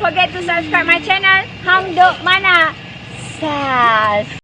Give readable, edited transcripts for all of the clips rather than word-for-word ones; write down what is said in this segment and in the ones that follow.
forget to subscribe my channel Hang Duk Mana. Sas.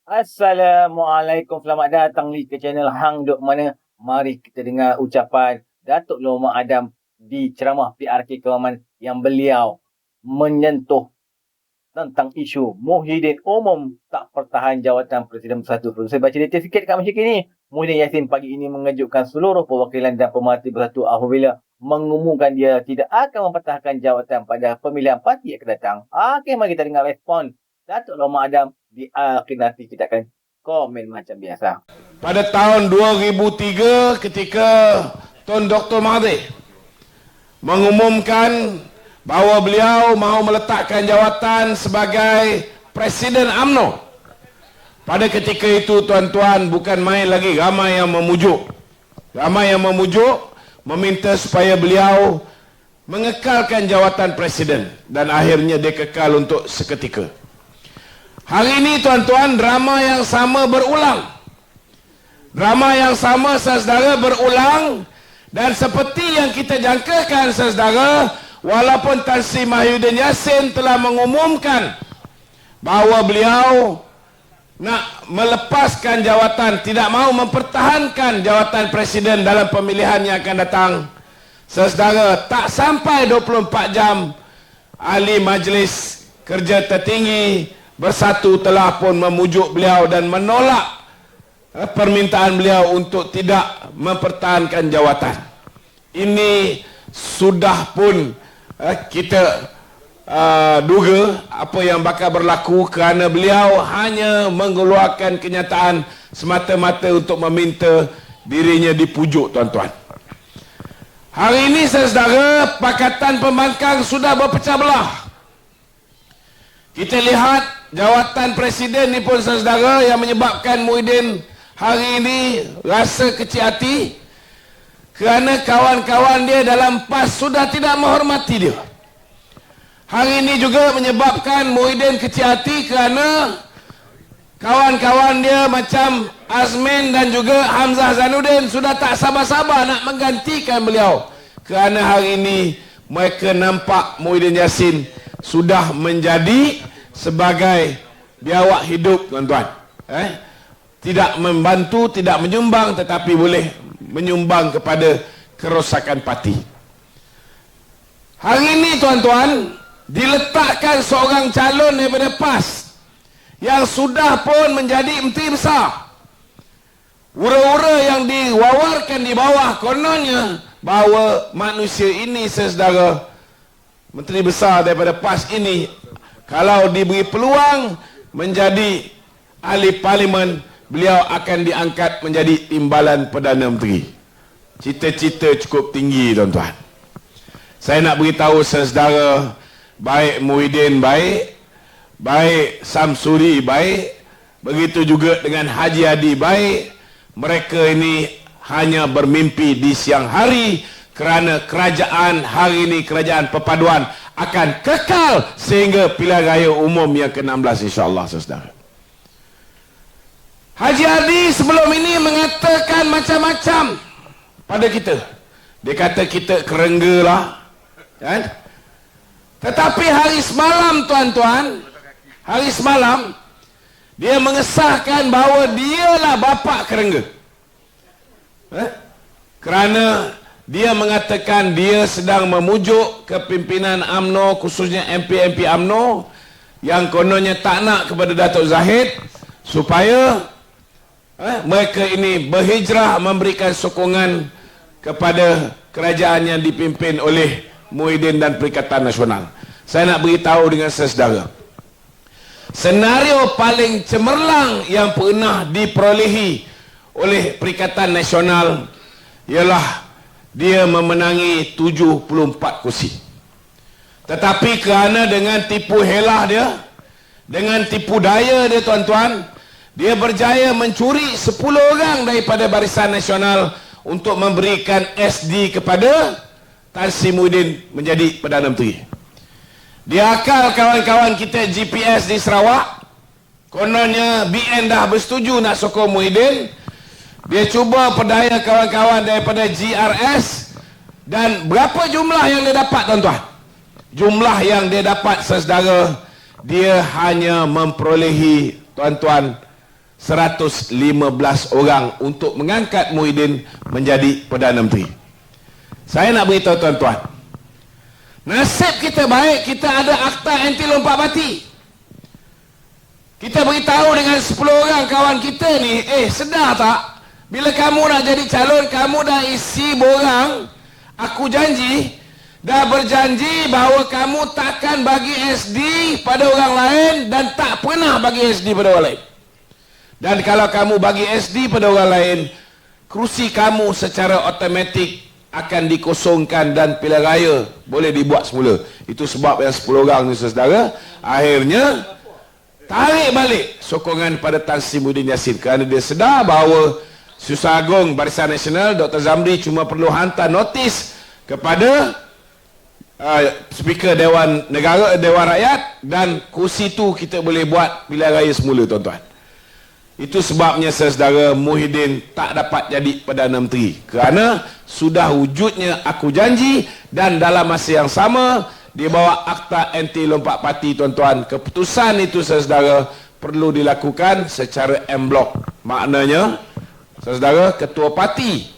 Assalamualaikum, selamat datang ke channel Hang Duk Mana. Mari kita dengar ucapan Datuk Loh Mak Adam di ceramah PRK Kewangan yang beliau menyentuh tentang isu Muhyiddin umum tak pertahan jawatan Presiden Bersatu. Saya baca detail sikit kat masyarakat ini. Muhyiddin Yassin pagi ini mengejutkan seluruh perwakilan dan pemerhati Bersatu apabila mengumumkan dia tidak akan mempertahankan jawatan pada pemilihan parti yang akan datang. Okey, mari kita dengar respon Datuk Loh Mak Adam. Di akhir nanti kita akan komen macam biasa. Pada tahun 2003 ketika Tun Dr. Mahathir mengumumkan bahawa beliau mahu meletakkan jawatan sebagai Presiden UMNO. Pada ketika itu tuan-tuan, bukan main lagi, ramai yang memujuk. Ramai yang memujuk meminta supaya beliau mengekalkan jawatan Presiden dan akhirnya dia kekal untuk seketika. Hari ini tuan-tuan, drama yang sama berulang. Drama yang sama, saudara, berulang. Dan seperti yang kita jangkakan, saudara, walaupun Tan Sri Muhyiddin Yassin telah mengumumkan bahawa beliau nak melepaskan jawatan, tidak mahu mempertahankan jawatan Presiden dalam pemilihan yang akan datang, saudara, tak sampai 24 jam, Ahli Majlis Kerja Tertinggi Bersatu telah pun memujuk beliau dan menolak permintaan beliau untuk tidak mempertahankan jawatan. Ini sudah pun kita duga apa yang bakal berlaku kerana beliau hanya mengeluarkan kenyataan semata-mata untuk meminta dirinya dipujuk, tuan-tuan. Hari ini, saudara, Pakatan Pembangkang sudah berpecah belah. Kita lihat jawatan Presiden ni pun, saudara, yang menyebabkan Muhyiddin hari ini rasa kecil hati kerana kawan-kawan dia dalam PAS sudah tidak menghormati dia. Hari ini juga menyebabkan Muhyiddin kecil hati kerana kawan-kawan dia macam Azmin dan juga Hamzah Zainuddin sudah tak sabar-sabar nak menggantikan beliau kerana hari ini mereka nampak Muhyiddin Yassin sudah menjadi sebagai biawak hidup, tuan-tuan. Tidak membantu, tidak menyumbang, tetapi boleh menyumbang kepada kerosakan parti. Hari ini, tuan-tuan, diletakkan seorang calon daripada PAS yang sudah pun menjadi menteri besar. Ura-ura yang diwawarkan di bawah kononnya bahawa manusia ini, saudara, menteri besar daripada PAS ini, kalau diberi peluang menjadi ahli parlimen, beliau akan diangkat menjadi timbalan Perdana Menteri. Cita-cita cukup tinggi, tuan-tuan. Saya nak beritahu saudara, baik Muhyiddin baik, baik Samsuri baik, begitu juga dengan Haji Hadi baik. Mereka ini hanya bermimpi di siang hari kerana kerajaan hari ini, kerajaan perpaduan, akan kekal sehingga pilihan raya umum yang ke-16, insyaAllah, saudara. Haji Hadi sebelum ini mengatakan macam-macam pada kita. Dia kata kita kerengga lah, kan? Tetapi hari semalam, tuan-tuan, hari semalam dia mengesahkan bahawa dialah bapa kerengga. Kerana dia mengatakan dia sedang memujuk kepimpinan UMNO, khususnya MP-MP UMNO yang kononnya tak nak kepada Datuk Zahid supaya mereka ini berhijrah, memberikan sokongan kepada kerajaan yang dipimpin oleh Muhyiddin dan Perikatan Nasional. Saya nak beritahu dengan saudara, senario paling cemerlang yang pernah diperolehi oleh Perikatan Nasional ialah dia memenangi 74 kursi. Tetapi kerana dengan tipu helah dia, dengan tipu daya dia, tuan-tuan, dia berjaya mencuri 10 orang daripada Barisan Nasional untuk memberikan SD kepada Tan Sri Muhyiddin menjadi Perdana Menteri. Dia akal kawan-kawan kita GPS di Sarawak, kononnya BN dah bersetuju nak sokong Muhyiddin. Dia cuba perdaya kawan-kawan daripada GRS, dan berapa jumlah yang dia dapat, tuan-tuan? jumlah yang dia dapat, saudara, dia hanya memperolehi, tuan-tuan, 115 orang untuk mengangkat Muhyiddin menjadi Perdana Menteri. Saya nak beritahu tuan-tuan, nasib kita baik, kita ada akta anti lompat parti. Kita beritahu dengan 10 orang kawan kita ni, sedar tak? Bila kamu nak jadi calon, kamu dah isi borang, aku janji, dah berjanji bahawa kamu takkan bagi SD pada orang lain dan tak pernah bagi SD pada orang lain. Dan kalau kamu bagi SD pada orang lain, kerusi kamu secara automatik akan dikosongkan dan pilihan raya boleh dibuat semula. Itu sebab yang 10 orang ni, saudara, akhirnya tarik balik sokongan pada Tan Sri Muhyiddin Yassin kerana dia sedar bahawa Susah Agung Barisan Nasional Dr. Zamri cuma perlu hantar notis kepada Speaker Dewan Negara, Dewan Rakyat, dan kursi tu kita boleh buat pilihan raya semula, tuan-tuan. Itu sebabnya, saudara, Muhyiddin tak dapat jadi Perdana Menteri kerana sudah wujudnya aku janji, dan dalam masa yang sama dia bawa akta anti lompat parti, tuan-tuan. Keputusan itu, saudara, perlu dilakukan secara en blok. Maknanya, saudara, ketua parti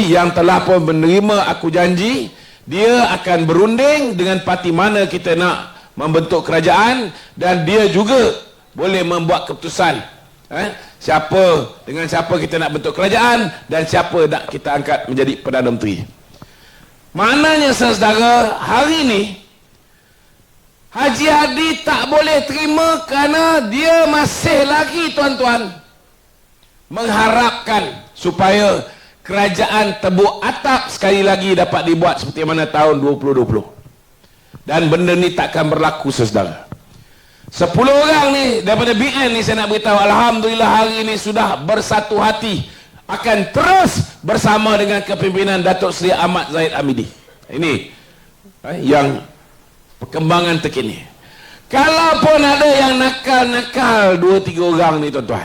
yang telah pun menerima aku janji, dia akan berunding dengan parti mana kita nak membentuk kerajaan, dan dia juga boleh membuat keputusan dengan siapa kita nak bentuk kerajaan dan siapa nak kita angkat menjadi Perdana Menteri. Maknanya, saudara, hari ini Haji Hadi tak boleh terima kerana dia masih lagi, tuan-tuan, mengharapkan supaya kerajaan tebuk atap sekali lagi dapat dibuat seperti mana tahun 2020. Dan benda ni takkan berlaku, saudara. 10 orang ni daripada BN ni, saya nak beritahu, alhamdulillah hari ini sudah bersatu hati akan terus bersama dengan kepimpinan Datuk Seri Ahmad Zahid Hamidi. Ini yang perkembangan terkini. Kalaupun ada yang nakal-nakal 2-3 orang ni, tuan-tuan,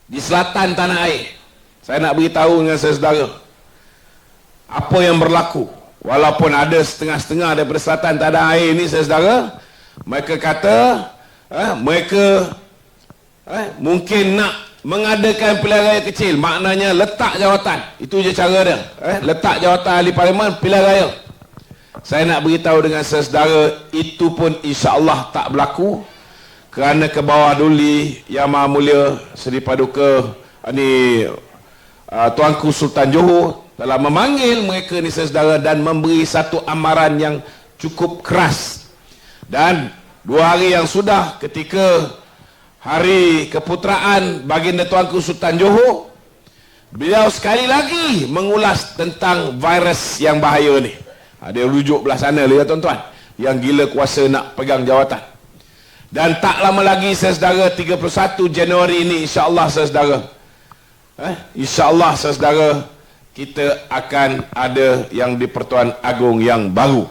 di selatan tanah air, saya nak beritahu dengan saudara apa yang berlaku. Walaupun ada setengah-setengah daripada selatan tanah air ni, saudara, mereka kata mereka mungkin nak mengadakan pilihan raya kecil, maknanya letak jawatan. Itu je cara dia, letak jawatan ahli parlimen, pilihan raya. Saya nak beritahu dengan saudara, itu pun insya-Allah tak berlaku kerana ke bawah duli Yang Maha Mulia Seri Paduka Tuanku Sultan Johor telah memanggil mereka ni, saudara, dan memberi satu amaran yang cukup keras. Dan 2 hari yang sudah, ketika hari keputeraan baginda Tuanku Sultan Johor, beliau sekali lagi mengulas tentang virus yang bahaya ni. Dia rujuk belah sana, lihat, tuan-tuan, yang gila kuasa nak pegang jawatan. Dan tak lama lagi, saudara, 31 Januari ini, insya-Allah, saudara, insya-Allah, saudara, kita akan ada yang di Pertuan Agong yang baru.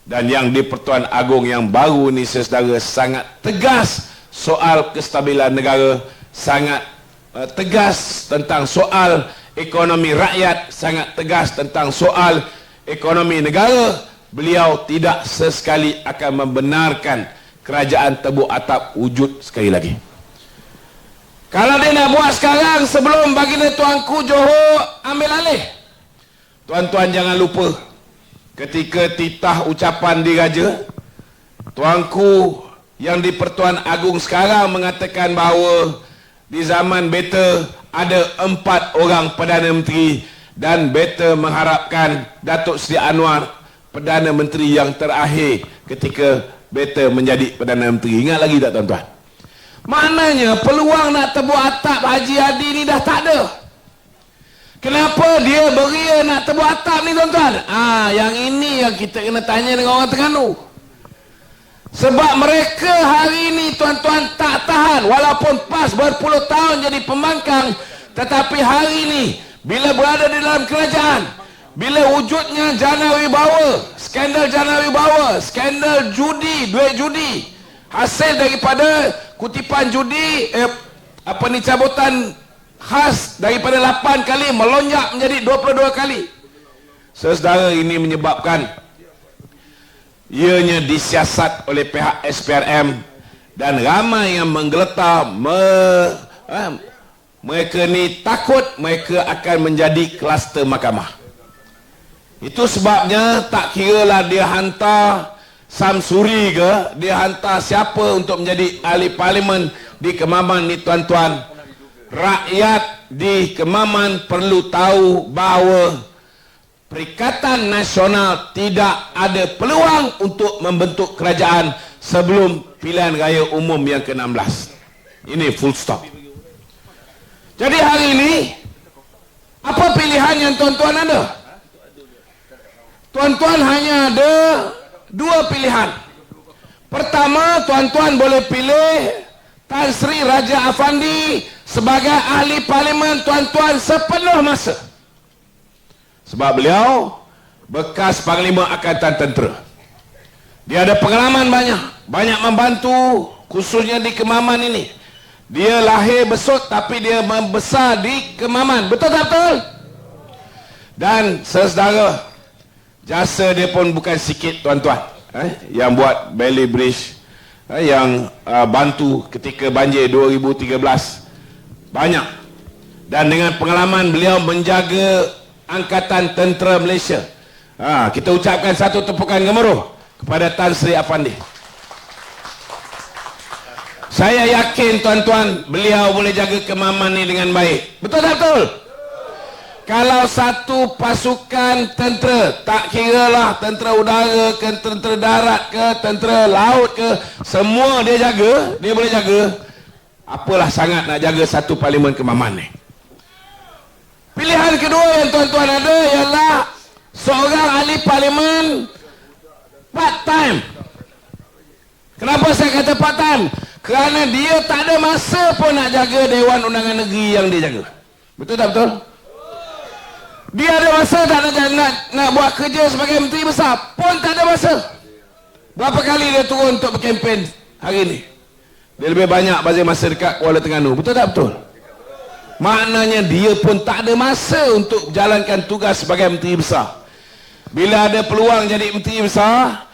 Dan yang di Pertuan Agong yang baru ni, saudara, sangat tegas soal kestabilan negara, sangat tegas tentang soal ekonomi rakyat, sangat tegas tentang soal ekonomi negara. Beliau tidak sesekali akan membenarkan kerajaan tebuk atap wujud sekali lagi. Kalau dia nak buat sekarang, sebelum baginda Tuanku Johor ambil alih, tuan-tuan jangan lupa, ketika titah ucapan diraja, Tuanku yang di Pertuan Agong sekarang mengatakan bahawa di zaman beta ada 4 orang Perdana Menteri, dan beta mengharapkan Datuk Seri Anwar Perdana Menteri yang terakhir ketika beta menjadi Perdana Menteri. Ingat lagi tak, tuan-tuan? Maknanya peluang nak tebuk atap Haji Hadi ni dah tak ada. Kenapa dia beria nak tebuk atap ni, tuan-tuan? Yang ini yang kita kena tanya dengan orang Terengganu. Sebab mereka hari ini, tuan-tuan, tak tahan. Walaupun PAS berpuluh tahun jadi pembangkang, tetapi hari ini bila berada di dalam kerajaan, bila wujudnya Jana Wibawa, skandal Jana Wibawa, skandal judi, duit judi, hasil daripada kutipan judi, cabutan khas daripada 8 kali melonjak menjadi 22 kali. Saudara, ini menyebabkan ianya disiasat oleh pihak SPRM dan ramai yang menggeletar mereka ni takut mereka akan menjadi kluster mahkamah. Itu sebabnya tak kiralah dia hantar Samsuri ke, dia hantar siapa untuk menjadi ahli parlimen di Kemaman ni tuan-tuan, rakyat di Kemaman perlu tahu bahawa Perikatan Nasional tidak ada peluang untuk membentuk kerajaan sebelum pilihan raya umum yang ke-16. Ini full stop. Jadi hari ini, apa pilihan yang tuan-tuan ada? Tuan-tuan hanya ada dua pilihan. Pertama, tuan-tuan boleh pilih Tan Sri Raja Afandi sebagai ahli parlimen tuan-tuan sepenuh masa. Sebab beliau bekas Panglima Angkatan Tentera. Dia ada pengalaman banyak membantu, khususnya di Kemaman ini. Dia lahir besut tapi dia membesar di Kemaman. Betul tak betul? Dan saudara, jasa dia pun bukan sikit tuan-tuan. Yang buat Bailey Bridge, yang bantu ketika banjir 2013. Banyak. Dan dengan pengalaman beliau menjaga Angkatan Tentera Malaysia. Kita ucapkan satu tepukan gemuruh kepada Tan Sri Afandi. Saya yakin tuan-tuan, beliau boleh jaga Kemaman ni dengan baik. Betul tak betul? Kalau satu pasukan tentera, tak kiralah tentera udara ke, tentera darat ke, tentera laut ke, semua dia jaga, dia boleh jaga. Apalah sangat nak jaga satu parlimen Kemaman ni. Pilihan kedua yang tuan-tuan ada ialah seorang ahli parlimen part time. Kenapa saya kata part time? Kerana dia tak ada masa pun nak jaga Dewan Undangan Negeri yang dia jaga. Betul tak betul? Dia ada masa tak nak buat kerja sebagai Menteri Besar pun tak ada masa. Berapa kali dia turun untuk berkempen hari ini? Dia lebih banyak bazir masa dekat Kuala Terengganu. Betul tak betul? Maknanya dia pun tak ada masa untuk jalankan tugas sebagai Menteri Besar. Bila ada peluang jadi Menteri Besar,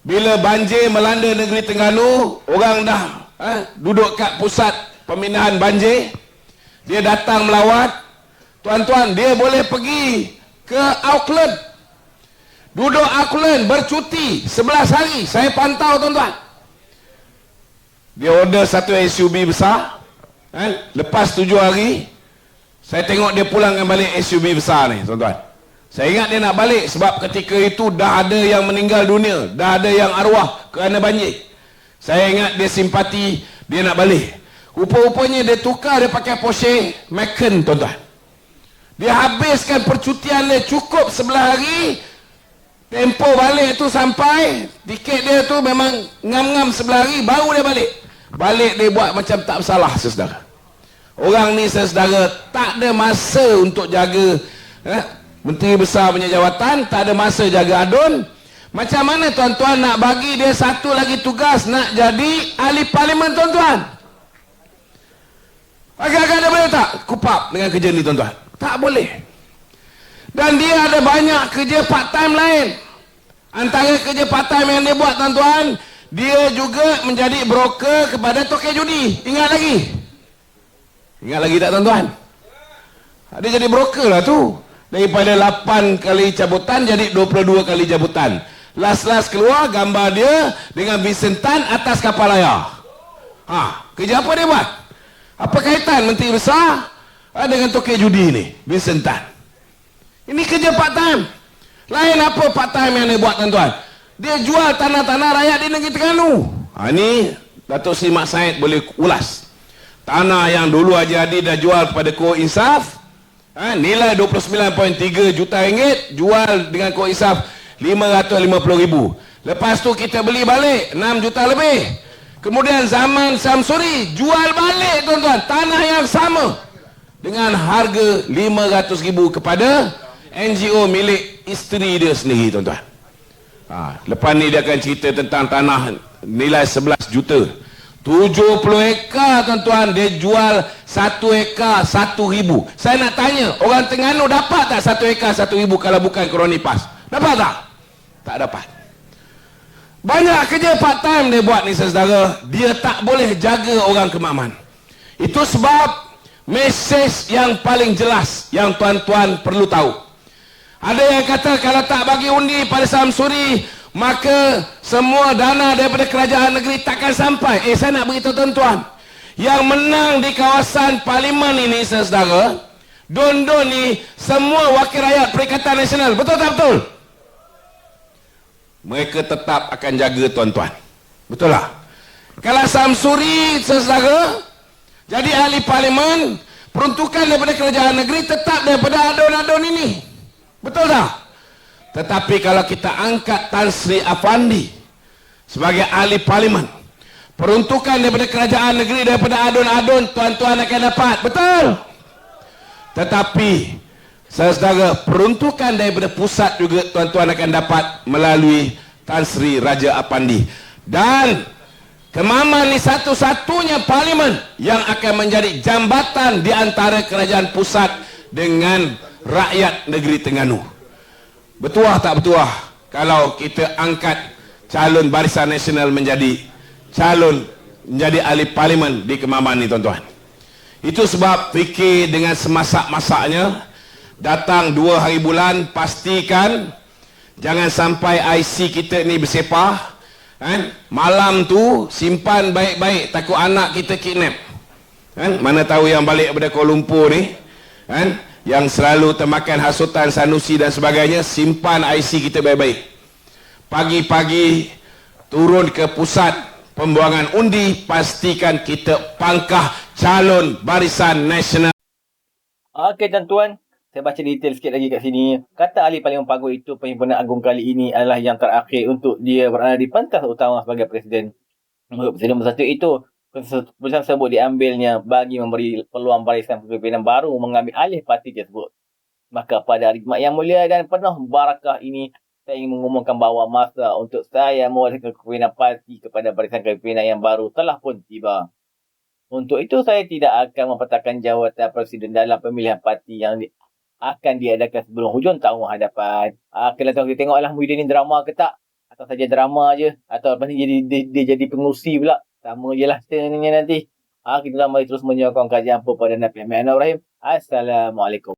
bila banjir melanda negeri Terengganu, orang dah duduk kat pusat pemindahan banjir, dia datang melawat, tuan-tuan, dia boleh pergi ke Auckland, duduk Auckland bercuti 11 hari. Saya pantau tuan-tuan, dia order satu SUV besar, lepas 7 hari saya tengok dia pulangkan balik SUV besar ni tuan-tuan. Saya ingat dia nak balik sebab ketika itu dah ada yang meninggal dunia, dah ada yang arwah kerana banjir. Saya ingat dia simpati, dia nak balik. Rupa-rupanya dia tukar, dia pakai Porsche Macan tuan-tuan. Dia habiskan percutian dia cukup 11 hari. Tempoh balik tu sampai, tiket dia tu memang ngam-ngam 11 hari, baru dia balik. Balik dia buat macam tak bersalah, saudara. Orang ni, saudara, tak ada masa untuk jaga Menteri Besar punya jawatan, tak ada masa jaga adun. Macam mana tuan-tuan nak bagi dia satu lagi tugas, nak jadi ahli parlimen tuan-tuan? Agak-agak dia boleh tak kupap dengan kerja ni tuan-tuan? Tak boleh. Dan dia ada banyak kerja part time lain. Antara kerja part time yang dia buat tuan-tuan, dia juga menjadi broker kepada toke judi. Ingat lagi? Ingat lagi tak tuan-tuan? Dia jadi broker lah tu. Daripada 8 kali cabutan jadi 22 kali cabutan. Last keluar gambar dia dengan Vincent Tan atas kapal layar. Kerja apa dia buat? Apa kaitan Menteri Besar dengan toke judi ni, Vincent Tan? Ini kerja part time. Lain apa part time yang dia buat tuan-tuan? Dia jual tanah-tanah rakyat di negeri Terengganu. Ini Datuk Seri Mat Said boleh ulas. Tanah yang dulu Haji Hadi dah jual kepada Ko Insaf, nilai 29.3 juta ringgit, jual dengan Ko Insaf 550,000. Lepas tu kita beli balik 6 juta lebih. Kemudian zaman Samsuri jual balik tuan-tuan tanah yang sama dengan harga 500,000 kepada NGO milik isteri dia sendiri tuan-tuan. Lepas ni dia akan cerita tentang tanah nilai 11 juta. 70 ekar tuan-tuan, dia jual 1 ekar 1,000. Saya nak tanya, orang Terengganu dapat tak 1 ekar 1,000 kalau bukan kroni PAS? Dapat tak? Tak dapat. Banyak kerja part time dia buat ni saudara. Dia tak boleh jaga orang kemakman. Itu sebab mesej yang paling jelas yang tuan-tuan perlu tahu. Ada yang kata kalau tak bagi undi pada Samsuri, maka semua dana daripada kerajaan negeri takkan sampai. Saya nak beritahu tuan-tuan, yang menang di kawasan parlimen ini saudara, Don-don ni semua wakil rakyat Perikatan Nasional. Betul tak betul? Mereka tetap akan jaga tuan-tuan. Betul lah. Kalau Samsuri saudara jadi ahli parlimen, peruntukan daripada kerajaan negeri tetap daripada adun-adun ini. Betul tak? Tetapi kalau kita angkat Tan Sri Afandi sebagai ahli parlimen, peruntukan daripada kerajaan negeri daripada adun-adun tuan-tuan akan dapat. Betul? Tetapi saudara, peruntukan daripada pusat juga tuan-tuan akan dapat melalui Tan Sri Raja Apandi. Dan Kemaman ni satu-satunya parlimen yang akan menjadi jambatan di antara kerajaan pusat dengan rakyat negeri Terengganu. Betul tak betul kalau kita angkat calon Barisan Nasional menjadi ahli parlimen di Kemaman ni tuan-tuan. Itu sebab fikir dengan semasak-masaknya, datang 2 hari bulan, pastikan jangan sampai IC kita ni bersepah. Malam tu simpan baik-baik, takut anak kita kidnap. Mana tahu yang balik daripada Kuala Lumpur ni, yang selalu termakan hasutan Sanusi dan sebagainya, simpan IC kita baik-baik. Pagi-pagi turun ke pusat pembuangan undi, pastikan kita pangkah calon Barisan Nasional. Okey tuan-tuan, saya baca detail sikit lagi kat sini. Kata ahli Parlimen Paguh itu, Perhimpunan Agung kali ini adalah yang terakhir untuk dia berada di pentas utama sebagai Presiden. Menurut Presiden Bersatu itu, keputusan tersebut diambilnya bagi memberi peluang barisan kepimpinan baru mengambil alih parti tersebut. Maka pada hari Jumaat yang mulia dan penuh barakah ini, saya ingin mengumumkan bahawa masa untuk saya mewakilkan kepimpinan parti kepada barisan kepimpinan yang baru telah pun tiba. Untuk itu, saya tidak akan mempertahankan jawatan Presiden dalam pemilihan parti yang akan diadakan sebelum hujung tahun hadapan. Kalau kita tengoklah Muhyiddin ni drama ke tak? Atau saja drama je? Atau lepas ni dia jadi pengurusi pula? Sama je lah ceritanya nanti. Kita mari terus menyokong kajian Perdana Pihak Ibrahim. Assalamualaikum.